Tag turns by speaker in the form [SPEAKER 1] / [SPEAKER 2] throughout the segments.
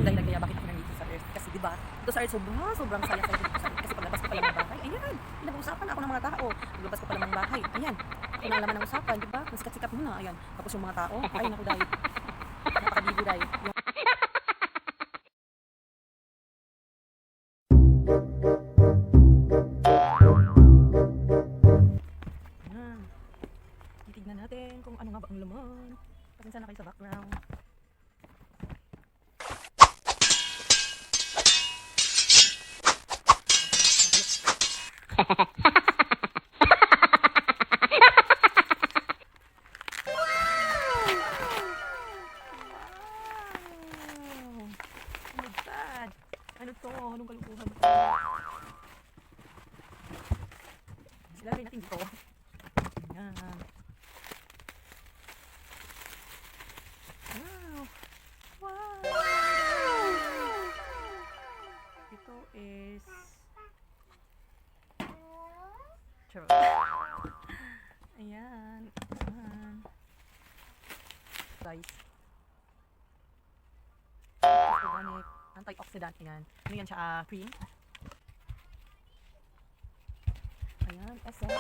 [SPEAKER 1] dahilan kaya bakit ako nandito sa Earth. Kasi diba, ito sa Earth sobrang saya-saya dito sa Earth. Kasi paglabas ko pa lang ng bahay, ayan, pinag-uusapan ako ng mga tao. Paglabas ko pa lang ng bahay, ayan, kung ang laman ng usapan, diba? Ang sikat-sikat muna, ayan. Tapos yung mga tao, ay naku dahil, napakabigo dahil. Ayan, titignan natin kung ano nga ba ang laman. Pasensya na kayo sa background. Ano to? Anong kalukuhan to? Ilalagay natin dito. Ayan. Wow! Wow! Ito is... Charot. Ayan. Ayan. Guys. Organic. Antioxidant. Ayan. Ano yan siya? Cream. Ayan. Essence.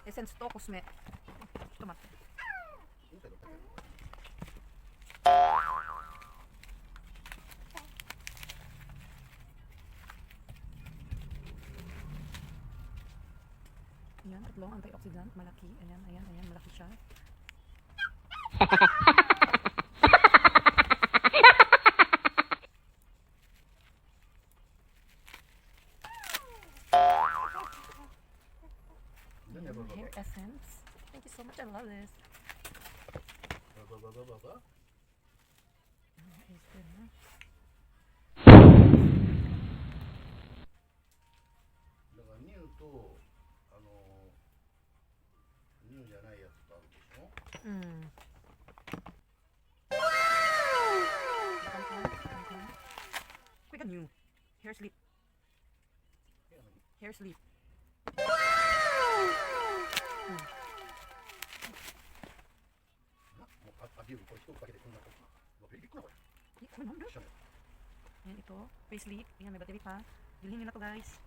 [SPEAKER 1] Essence to. Cosme. Tomato. Ayan. Tatlong antioxidant. Malaki. Ayan. Ayan. Ayan. Malaki siya. Hair essence. Thank you so much. I love this. Quick new. Hair sleep. Hair sleep. Ayan ito, face sleep. Ayan, may battery pa. Bilhin nyo na to guys.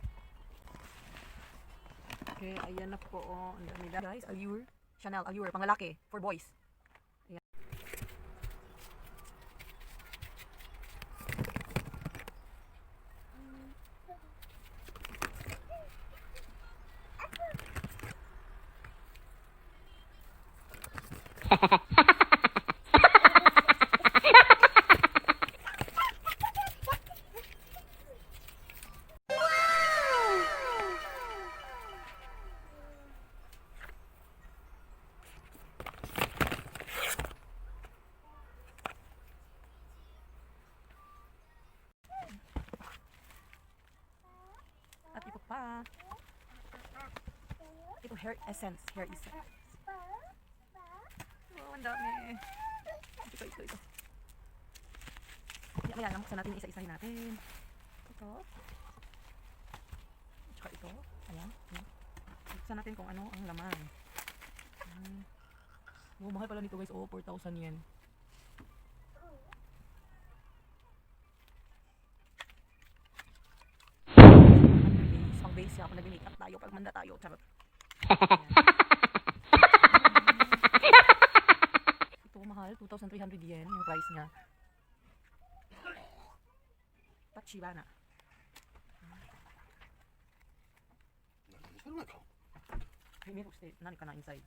[SPEAKER 1] Okay, ayan na po. Ang dami na guys. Allure. Chanel, Allure. Pangalaki. For boys. Ayan. At ito pa. Ito hair essence. Hair essence. Oh, ang dami. Ito. Maya lang, buksan natin isa-isahin natin. Ito. Tsaka ito. Ayan. Buksan natin kung ano ang laman. Oh, mahal pala nito guys. Oh, 4,000 yen. Pang base siya. Pag nag-makeup tayo, pag manda tayo. Charot. Ito mahal. 2,300 yen yung price niya. Tachibana. Hey, meron ko nani ka na inside.